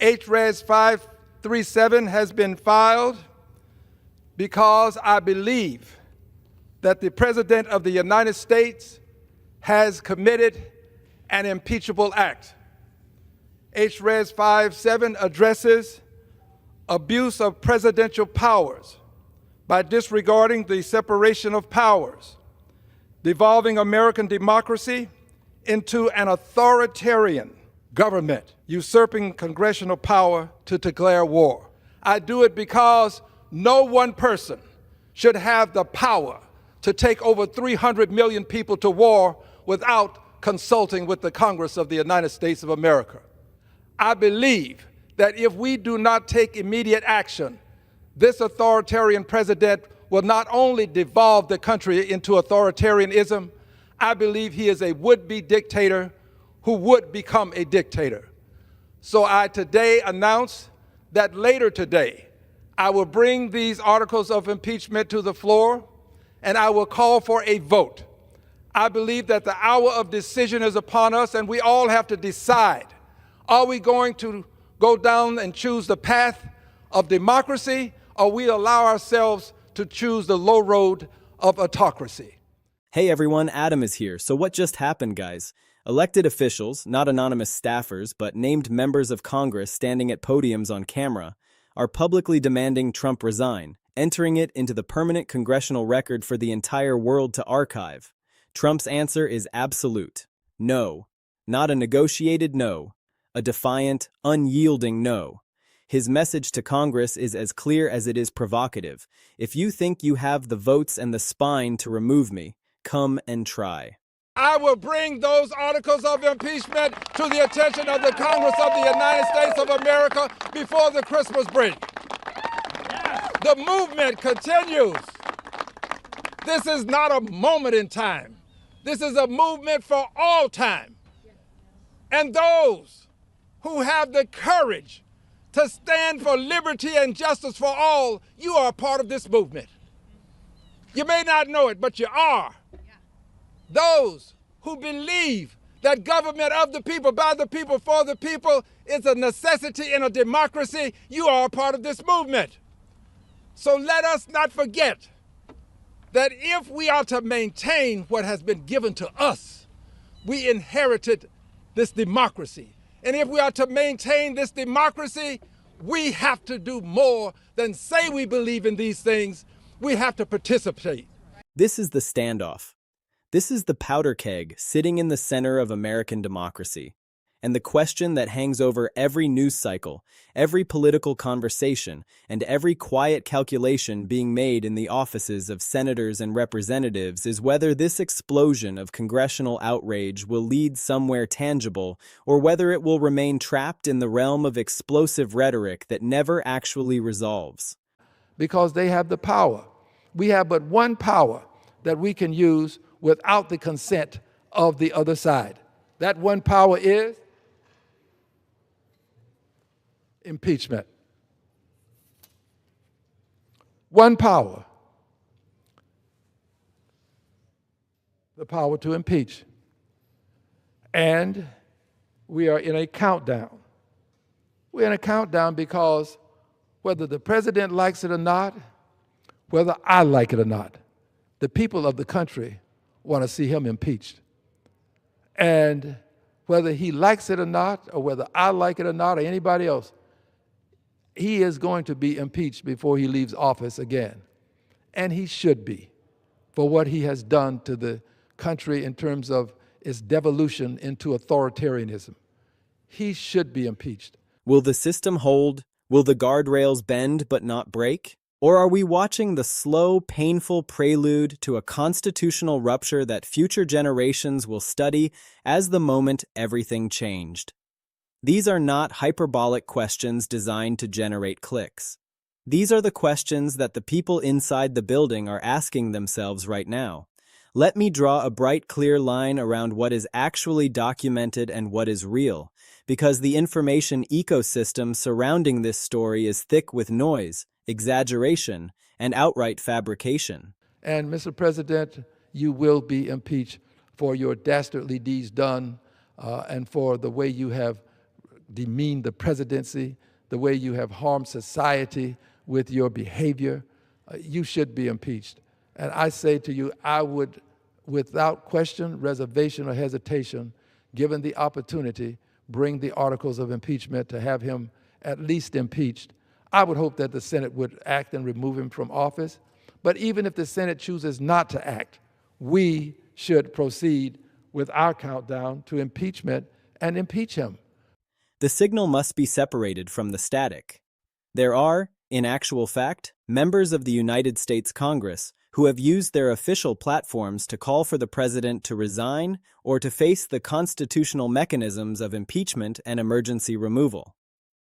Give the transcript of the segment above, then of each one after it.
HRES 537 has been filed because I believe that the President of the United States has committed an impeachable act. HRES 57 addresses abuse of presidential powers by disregarding the separation of powers, devolving American democracy into an authoritarian government, usurping congressional power to declare war. I do it because no one person should have the power to take over 300 million people to war without consulting with the Congress of the United States of America. I believe that if we do not take immediate action, this authoritarian president will not only devolve the country into authoritarianism, I believe he is a would-be dictator who would become a dictator. So I today announce that later today, I will bring these articles of impeachment to the floor and I will call for a vote. I believe that the hour of decision is upon us and we all have to decide, are we going to go down and choose the path of democracy, or we allow ourselves to choose the low road of autocracy? Hey everyone, Adam is here. So what just happened, guys? Elected officials, not anonymous staffers, but named members of Congress standing at podiums on camera, are publicly demanding Trump resign, entering it into the permanent congressional record for the entire world to archive. Trump's answer is absolute. No. Not a negotiated no. A defiant, unyielding no. His message to Congress is as clear as it is provocative. If you think you have the votes and the spine to remove me, come and try. I will bring those articles of impeachment to the attention of the Congress of the United States of America before the Christmas break. The movement continues. This is not a moment in time. This is a movement for all time. And those who have the courage to stand for liberty and justice for all, you are a part of this movement. You may not know it, but you are. Those who believe that government of the people, by the people, for the people is a necessity in a democracy, you are a part of this movement. So let us not forget that if we are to maintain what has been given to us, we inherited this democracy. And if we are to maintain this democracy, we have to do more than say we believe in these things. We have to participate. This is the standoff. This is the powder keg sitting in the center of American democracy. And the question that hangs over every news cycle, every political conversation, and every quiet calculation being made in the offices of senators and representatives is whether this explosion of congressional outrage will lead somewhere tangible or whether it will remain trapped in the realm of explosive rhetoric that never actually resolves. Because they have the power. We have but one power that we can use without the consent of the other side. That one power is impeachment. One power. The power to impeach. And we are in a countdown. We're in a countdown because whether the president likes it or not, whether I like it or not, the people of the country want to see him impeached. And whether he likes it or not, or whether I like it or not, or anybody else, he is going to be impeached before he leaves office again. And he should be, for what he has done to the country in terms of its devolution into authoritarianism. He should be impeached. Will the system hold? Will the guardrails bend but not break? Or are we watching the slow, painful prelude to a constitutional rupture that future generations will study as the moment everything changed? These are not hyperbolic questions designed to generate clicks. These are the questions that the people inside the building are asking themselves right now. Let me draw a bright, clear line around what is actually documented and what is real, because the information ecosystem surrounding this story is thick with noise, exaggeration, and outright fabrication. And Mr. President, you will be impeached for your dastardly deeds done and for the way you have demeaned the presidency, the way you have harmed society with your behavior, you should be impeached. And I say to you, I would, without question, reservation, or hesitation, given the opportunity, bring the articles of impeachment to have him at least impeached. I would hope that the Senate would act and remove him from office. But even if the Senate chooses not to act, we should proceed with our countdown to impeachment and impeach him. The signal must be separated from the static. There are, in actual fact, members of the United States Congress who have used their official platforms to call for the president to resign or to face the constitutional mechanisms of impeachment and emergency removal.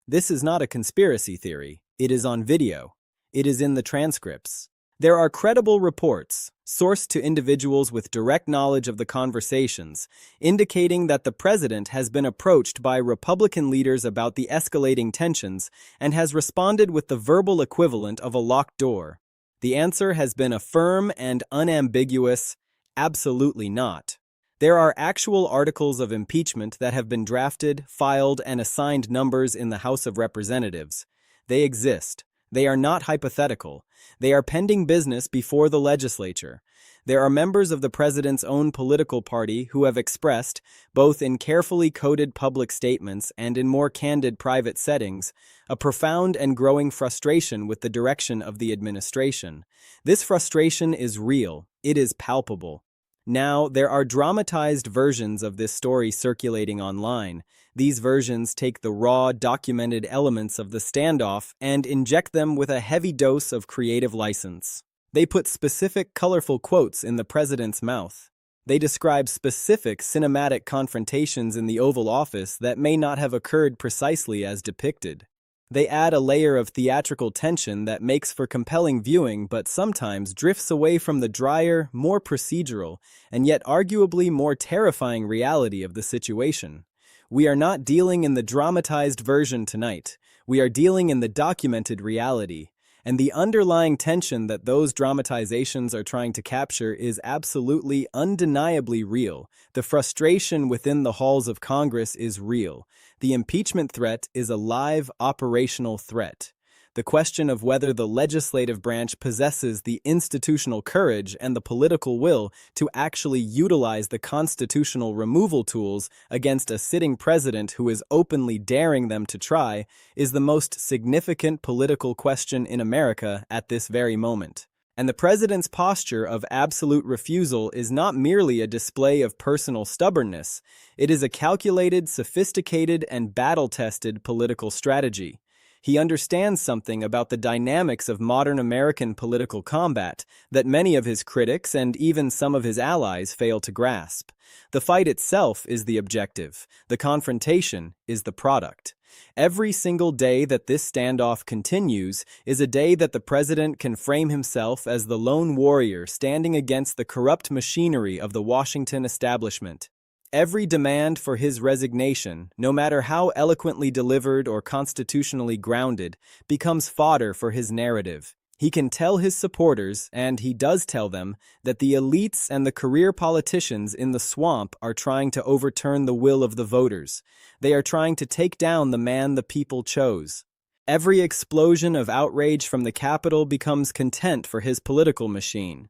This is not a conspiracy theory. It is on video. It is in the transcripts. There are credible reports, sourced to individuals with direct knowledge of the conversations, indicating that the president has been approached by Republican leaders about the escalating tensions and has responded with the verbal equivalent of a locked door. The answer has been a firm and unambiguous, absolutely not. There are actual articles of impeachment that have been drafted, filed, and assigned numbers in the House of Representatives. They exist. They are not hypothetical. They are pending business before the legislature. There are members of the president's own political party who have expressed, both in carefully coded public statements and in more candid private settings, a profound and growing frustration with the direction of the administration. This frustration is real. It is palpable. Now, there are dramatized versions of this story circulating online. These versions take the raw, documented elements of the standoff and inject them with a heavy dose of creative license. They put specific, colorful quotes in the president's mouth. They describe specific cinematic confrontations in the Oval Office that may not have occurred precisely as depicted. They add a layer of theatrical tension that makes for compelling viewing but sometimes drifts away from the drier, more procedural, and yet arguably more terrifying reality of the situation. We are not dealing in the dramatized version tonight. We are dealing in the documented reality. And the underlying tension that those dramatizations are trying to capture is absolutely, undeniably real. The frustration within the halls of Congress is real. The impeachment threat is a live, operational threat. The question of whether the legislative branch possesses the institutional courage and the political will to actually utilize the constitutional removal tools against a sitting president who is openly daring them to try is the most significant political question in America at this very moment. And the president's posture of absolute refusal is not merely a display of personal stubbornness. It is a calculated, sophisticated, and battle-tested political strategy. He understands something about the dynamics of modern American political combat that many of his critics and even some of his allies fail to grasp. The fight itself is the objective. The confrontation is the product. Every single day that this standoff continues is a day that the president can frame himself as the lone warrior standing against the corrupt machinery of the Washington establishment. Every demand for his resignation, no matter how eloquently delivered or constitutionally grounded, becomes fodder for his narrative. He can tell his supporters, and he does tell them, that the elites and the career politicians in the swamp are trying to overturn the will of the voters. They are trying to take down the man the people chose. Every explosion of outrage from the Capitol becomes content for his political machine.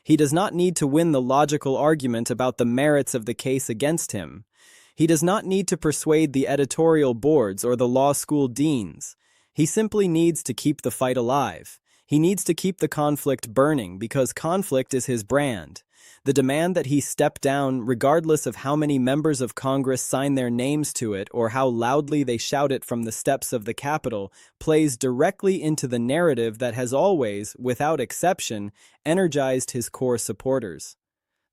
He does not need to win the logical argument about the merits of the case against him. He does not need to persuade the editorial boards or the law school deans. He simply needs to keep the fight alive. He needs to keep the conflict burning because conflict is his brand. The demand that he step down, regardless of how many members of Congress sign their names to it or how loudly they shout it from the steps of the Capitol, plays directly into the narrative that has always, without exception, energized his core supporters.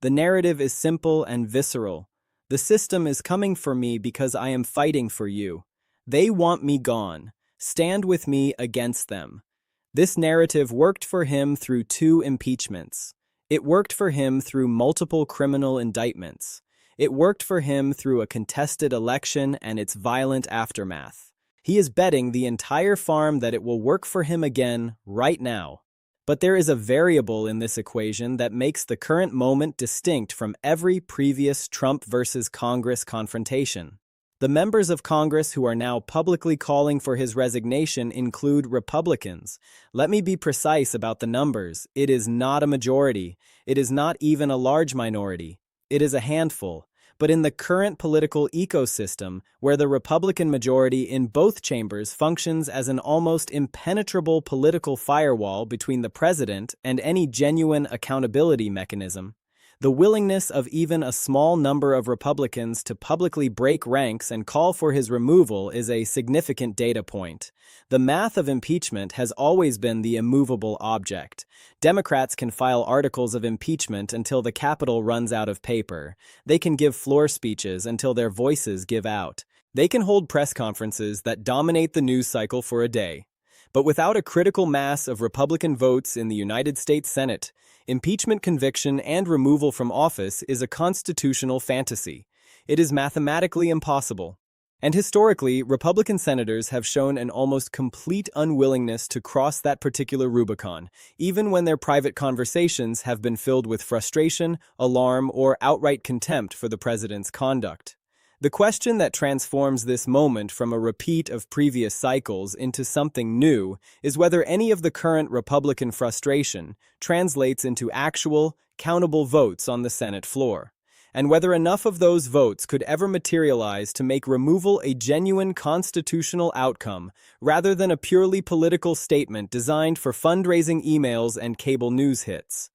The narrative is simple and visceral. The system is coming for me because I am fighting for you. They want me gone. Stand with me against them. This narrative worked for him through 2 impeachments. It worked for him through multiple criminal indictments. It worked for him through a contested election and its violent aftermath. He is betting the entire farm that it will work for him again right now. But there is a variable in this equation that makes the current moment distinct from every previous Trump versus Congress confrontation. The members of Congress who are now publicly calling for his resignation include Republicans. Let me be precise about the numbers. It is not a majority. It is not even a large minority. It is a handful. But in the current political ecosystem, where the Republican majority in both chambers functions as an almost impenetrable political firewall between the president and any genuine accountability mechanism, the willingness of even a small number of Republicans to publicly break ranks and call for his removal is a significant data point. The math of impeachment has always been the immovable object. Democrats can file articles of impeachment until the Capitol runs out of paper. They can give floor speeches until their voices give out. They can hold press conferences that dominate the news cycle for a day. But without a critical mass of Republican votes in the United States Senate, impeachment conviction and removal from office is a constitutional fantasy. It is mathematically impossible. And historically, Republican senators have shown an almost complete unwillingness to cross that particular Rubicon, even when their private conversations have been filled with frustration, alarm, or outright contempt for the president's conduct. The question that transforms this moment from a repeat of previous cycles into something new is whether any of the current Republican frustration translates into actual, countable votes on the Senate floor, and whether enough of those votes could ever materialize to make removal a genuine constitutional outcome rather than a purely political statement designed for fundraising emails and cable news hits.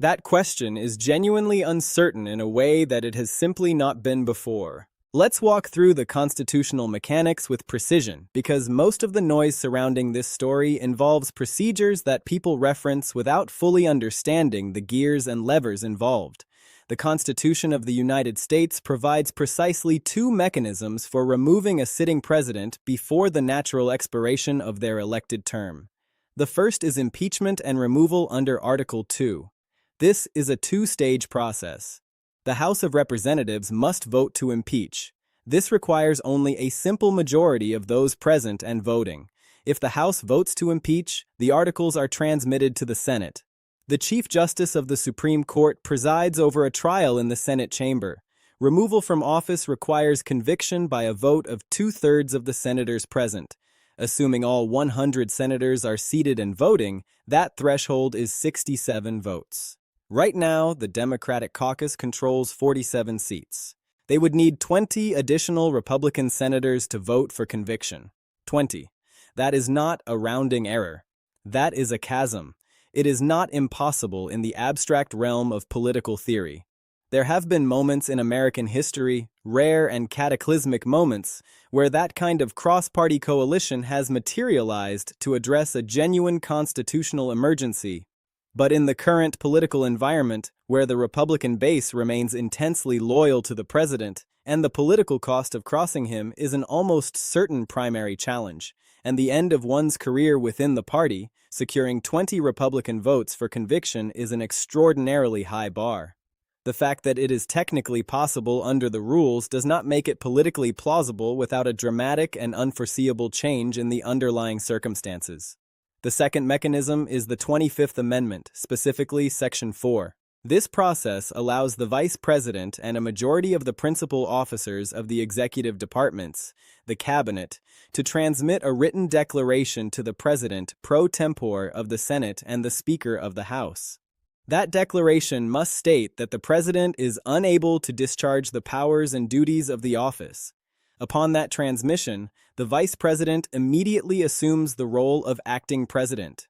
That question is genuinely uncertain in a way that it has simply not been before. Let's walk through the constitutional mechanics with precision, because most of the noise surrounding this story involves procedures that people reference without fully understanding the gears and levers involved. The Constitution of the United States provides precisely two mechanisms for removing a sitting president before the natural expiration of their elected term. The first is impeachment and removal under Article 2. This is a two-stage process. The House of Representatives must vote to impeach. This requires only a simple majority of those present and voting. If the House votes to impeach, the articles are transmitted to the Senate. The Chief Justice of the Supreme Court presides over a trial in the Senate chamber. Removal from office requires conviction by a vote of 2/3 of the senators present. Assuming all 100 senators are seated and voting, that threshold is 67 votes. Right now, the Democratic caucus controls 47 seats. They would need 20 additional Republican senators to vote for conviction. 20. That is not a rounding error. That is a chasm. It is not impossible in the abstract realm of political theory. There have been moments in American history, rare and cataclysmic moments, where that kind of cross-party coalition has materialized to address a genuine constitutional emergency. But in the current political environment, where the Republican base remains intensely loyal to the president, and the political cost of crossing him is an almost certain primary challenge, and the end of one's career within the party, securing 20 Republican votes for conviction is an extraordinarily high bar. The fact that it is technically possible under the rules does not make it politically plausible without a dramatic and unforeseeable change in the underlying circumstances. The second mechanism is the 25th Amendment, specifically Section 4. This process allows the Vice President and a majority of the principal officers of the executive departments, the Cabinet, to transmit a written declaration to the President pro tempore of the Senate and the Speaker of the House. That declaration must state that the President is unable to discharge the powers and duties of the office. Upon that transmission, the Vice President immediately assumes the role of acting President.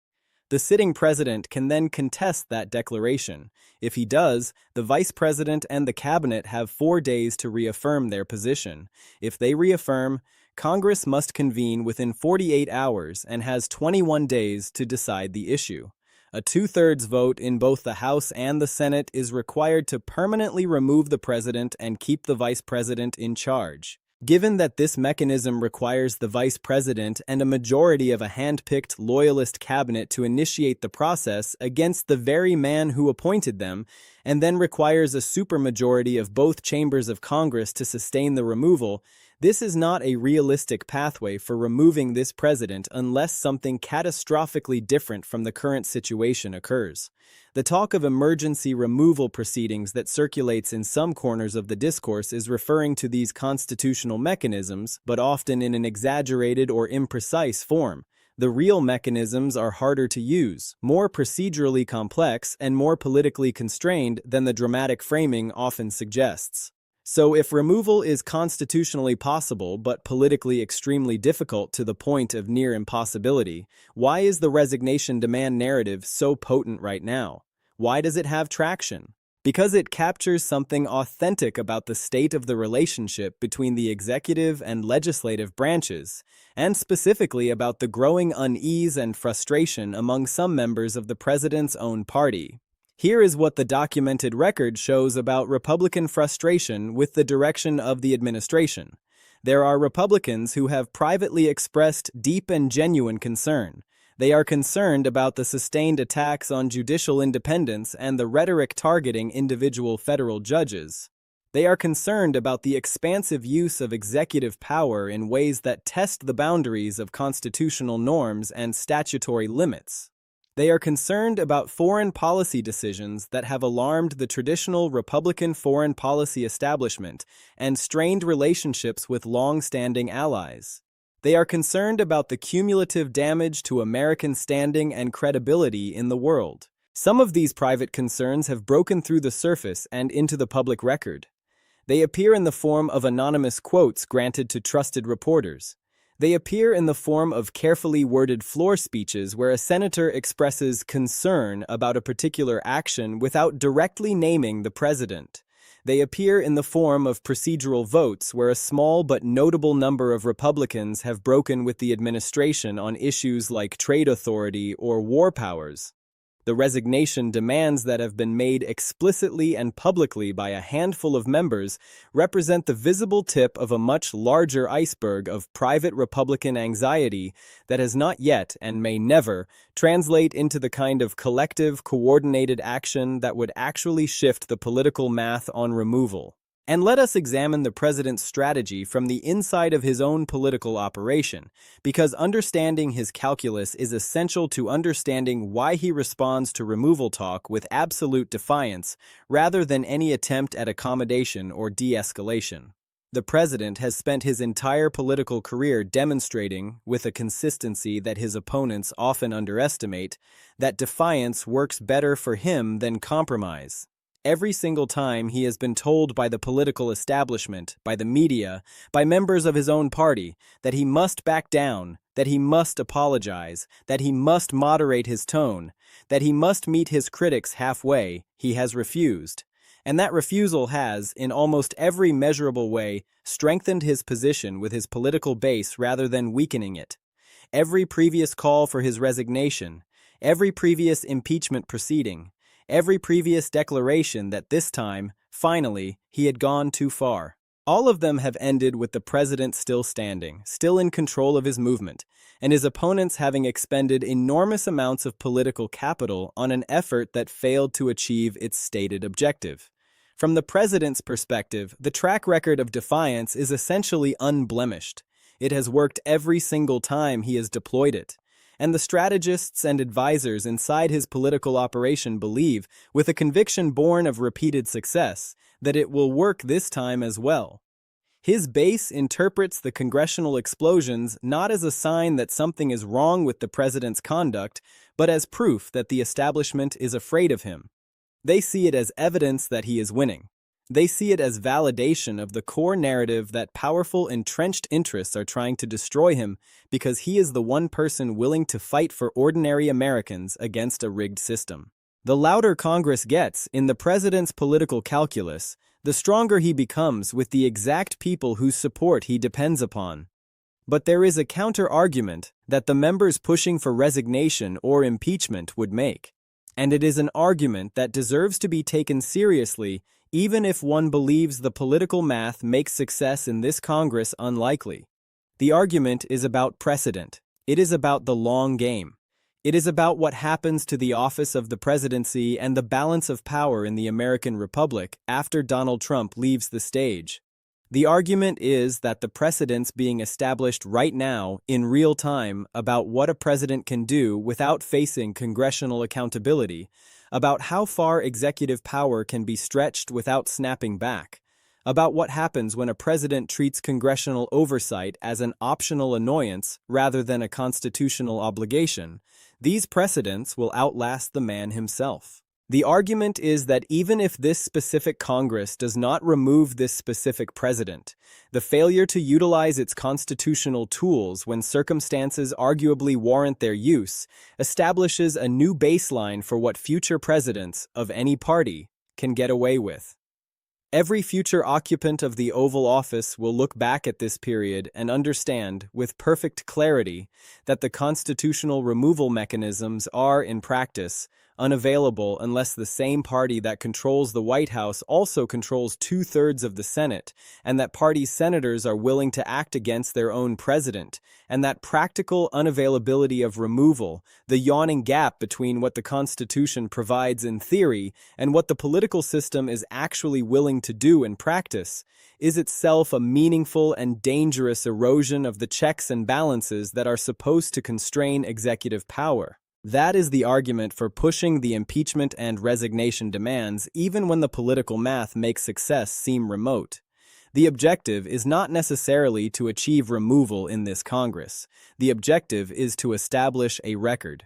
The sitting President can then contest that declaration. If he does, the Vice President and the Cabinet have 4 days to reaffirm their position. If they reaffirm, Congress must convene within 48 hours and has 21 days to decide the issue. A 2/3 vote in both the House and the Senate is required to permanently remove the President and keep the Vice President in charge. Given that this mechanism requires the Vice President and a majority of a hand-picked loyalist cabinet to initiate the process against the very man who appointed them, and then requires a supermajority of both chambers of Congress to sustain the removal, This is not a realistic pathway for removing this president unless something catastrophically different from the current situation occurs. The talk of emergency removal proceedings that circulates in some corners of the discourse is referring to these constitutional mechanisms, but often in an exaggerated or imprecise form. The real mechanisms are harder to use, more procedurally complex, and more politically constrained than the dramatic framing often suggests. So if removal is constitutionally possible but politically extremely difficult to the point of near impossibility, why is the resignation demand narrative so potent right now? Why does it have traction? Because it captures something authentic about the state of the relationship between the executive and legislative branches, and specifically about the growing unease and frustration among some members of the president's own party. Here is what the documented record shows about Republican frustration with the direction of the administration. There are Republicans who have privately expressed deep and genuine concern. They are concerned about the sustained attacks on judicial independence and the rhetoric targeting individual federal judges. They are concerned about the expansive use of executive power in ways that test the boundaries of constitutional norms and statutory limits. They are concerned about foreign policy decisions that have alarmed the traditional Republican foreign policy establishment and strained relationships with long-standing allies. They are concerned about the cumulative damage to American standing and credibility in the world. Some of these private concerns have broken through the surface and into the public record. They appear in the form of anonymous quotes granted to trusted reporters. They appear in the form of carefully worded floor speeches where a senator expresses concern about a particular action without directly naming the president. They appear in the form of procedural votes where a small but notable number of Republicans have broken with the administration on issues like trade authority or war powers. The resignation demands that have been made explicitly and publicly by a handful of members represent the visible tip of a much larger iceberg of private Republican anxiety that has not yet, and may never, translate into the kind of collective, coordinated action that would actually shift the political math on removal. And let us examine the president's strategy from the inside of his own political operation, because understanding his calculus is essential to understanding why he responds to removal talk with absolute defiance rather than any attempt at accommodation or de-escalation. The president has spent his entire political career demonstrating, with a consistency that his opponents often underestimate, that defiance works better for him than compromise. Every single time he has been told by the political establishment, by the media, by members of his own party, that he must back down, that he must apologize, that he must moderate his tone, that he must meet his critics halfway, he has refused. And that refusal has, in almost every measurable way, strengthened his position with his political base rather than weakening it. Every previous call for his resignation, every previous impeachment proceeding, every previous declaration that this time, finally, he had gone too far. All of them have ended with the president still standing, still in control of his movement, and his opponents having expended enormous amounts of political capital on an effort that failed to achieve its stated objective. From the president's perspective, the track record of defiance is essentially unblemished. It has worked every single time he has deployed it. And the strategists and advisors inside his political operation believe, with a conviction born of repeated success, that it will work this time as well. His base interprets the congressional explosions not as a sign that something is wrong with the president's conduct, but as proof that the establishment is afraid of him. They see it as evidence that he is winning. They see it as validation of the core narrative that powerful entrenched interests are trying to destroy him because he is the one person willing to fight for ordinary Americans against a rigged system. The louder Congress gets in the president's political calculus, the stronger he becomes with the exact people whose support he depends upon. But there is a counter-argument that the members pushing for resignation or impeachment would make. And it is an argument that deserves to be taken seriously even if one believes the political math makes success in this Congress unlikely. The argument is about precedent. It is about the long game. It is about what happens to the office of the presidency and the balance of power in the American Republic after Donald Trump leaves the stage. The argument is that the precedents being established right now, in real time, about what a president can do without facing congressional accountability, about how far executive power can be stretched without snapping back, about what happens when a president treats congressional oversight as an optional annoyance rather than a constitutional obligation, these precedents will outlast the man himself. The argument is that even if this specific Congress does not remove this specific president, the failure to utilize its constitutional tools when circumstances arguably warrant their use establishes a new baseline for what future presidents of any party can get away with. Every future occupant of the Oval Office will look back at this period and understand, with perfect clarity, that the constitutional removal mechanisms are, in practice, unavailable unless the same party that controls the White House also controls 2/3 of the Senate, and that party senators are willing to act against their own president, and that practical unavailability of removal, the yawning gap between what the Constitution provides in theory and what the political system is actually willing to do in practice, is itself a meaningful and dangerous erosion of the checks and balances that are supposed to constrain executive power. That is the argument for pushing the impeachment and resignation demands even when the political math makes success seem remote. The objective is not necessarily to achieve removal in this Congress. The objective is to establish a record,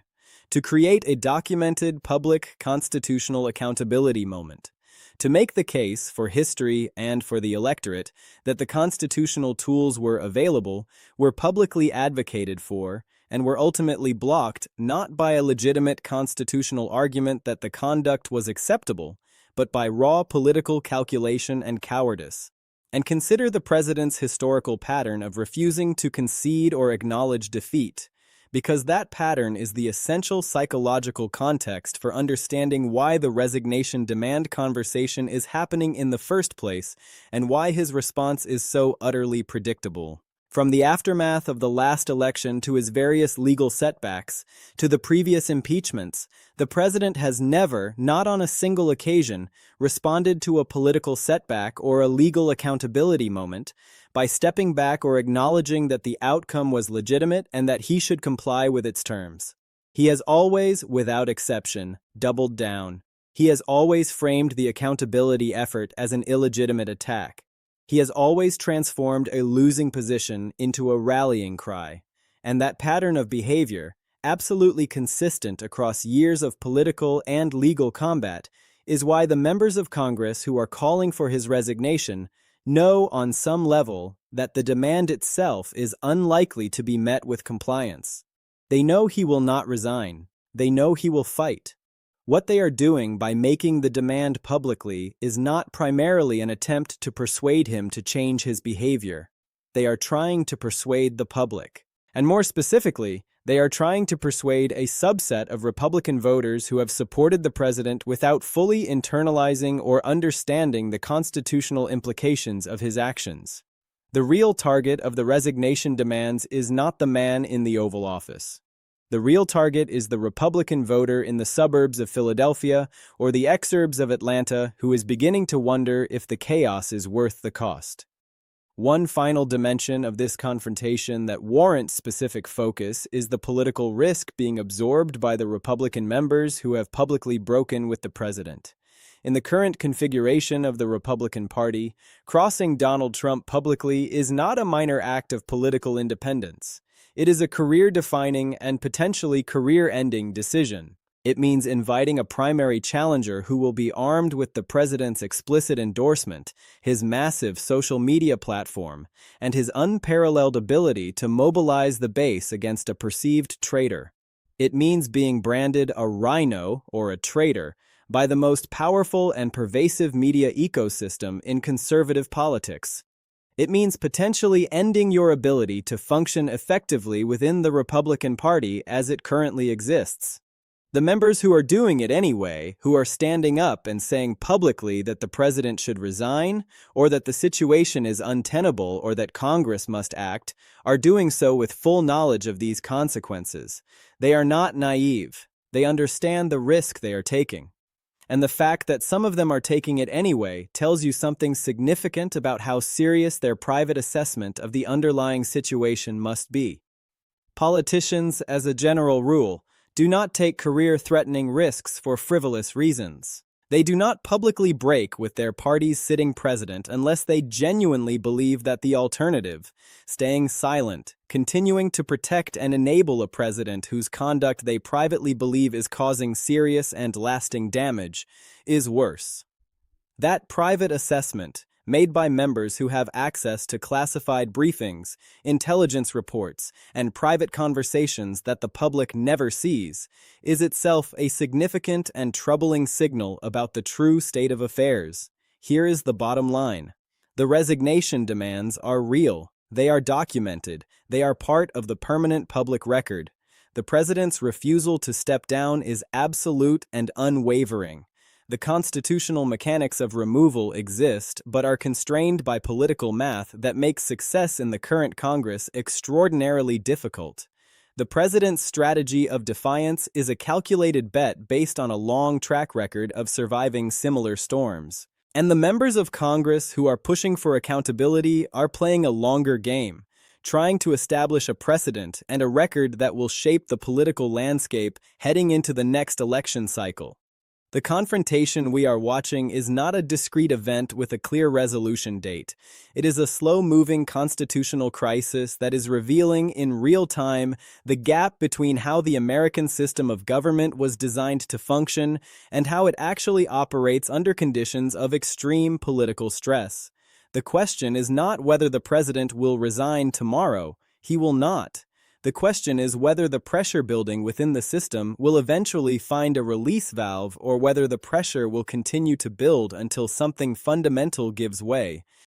to create a documented public constitutional accountability moment, to make the case for history and for the electorate that the constitutional tools were available, were publicly advocated for, and were ultimately blocked not by a legitimate constitutional argument that the conduct was acceptable, but by raw political calculation and cowardice. And consider the president's historical pattern of refusing to concede or acknowledge defeat, because that pattern is the essential psychological context for understanding why the resignation demand conversation is happening in the first place and why his response is so utterly predictable. From the aftermath of the last election to his various legal setbacks, to the previous impeachments, the president has never, not on a single occasion, responded to a political setback or a legal accountability moment by stepping back or acknowledging that the outcome was legitimate and that he should comply with its terms. He has always, without exception, doubled down. He has always framed the accountability effort as an illegitimate attack. He has always transformed a losing position into a rallying cry, and that pattern of behavior, absolutely consistent across years of political and legal combat, is why the members of Congress who are calling for his resignation know on some level that the demand itself is unlikely to be met with compliance. They know he will not resign. They know he will fight. What they are doing by making the demand publicly is not primarily an attempt to persuade him to change his behavior. They are trying to persuade the public. And more specifically, they are trying to persuade a subset of Republican voters who have supported the president without fully internalizing or understanding the constitutional implications of his actions. The real target of the resignation demands is not the man in the Oval Office. The real target is the Republican voter in the suburbs of Philadelphia or the exurbs of Atlanta who is beginning to wonder if the chaos is worth the cost. One final dimension of this confrontation that warrants specific focus is the political risk being absorbed by the Republican members who have publicly broken with the president. In the current configuration of the Republican Party, crossing Donald Trump publicly is not a minor act of political independence. It is a career-defining and potentially career-ending decision. It means inviting a primary challenger who will be armed with the president's explicit endorsement, his massive social media platform, and his unparalleled ability to mobilize the base against a perceived traitor. It means being branded a rhino or a traitor by the most powerful and pervasive media ecosystem in conservative politics. It means potentially ending your ability to function effectively within the Republican Party as it currently exists. The members who are doing it anyway, who are standing up and saying publicly that the president should resign, or that the situation is untenable or that Congress must act, are doing so with full knowledge of these consequences. They are not naive. They understand the risk they are taking. And the fact that some of them are taking it anyway tells you something significant about how serious their private assessment of the underlying situation must be. Politicians, as a general rule, do not take career-threatening risks for frivolous reasons. They do not publicly break with their party's sitting president unless they genuinely believe that the alternative, staying silent, continuing to protect and enable a president whose conduct they privately believe is causing serious and lasting damage, is worse. That private assessment, made by members who have access to classified briefings, intelligence reports, and private conversations that the public never sees, is itself a significant and troubling signal about the true state of affairs. Here is the bottom line. The resignation demands are real. They are documented. They are part of the permanent public record. The president's refusal to step down is absolute and unwavering. The constitutional mechanics of removal exist, but are constrained by political math that makes success in the current Congress extraordinarily difficult. The president's strategy of defiance is a calculated bet based on a long track record of surviving similar storms. And the members of Congress who are pushing for accountability are playing a longer game, trying to establish a precedent and a record that will shape the political landscape heading into the next election cycle. The confrontation we are watching is not a discrete event with a clear resolution date. It is a slow-moving constitutional crisis that is revealing in real time the gap between how the American system of government was designed to function and how it actually operates under conditions of extreme political stress. The question is not whether the president will resign tomorrow. He will not. The question is whether the pressure building within the system will eventually find a release valve or whether the pressure will continue to build until something fundamental gives way.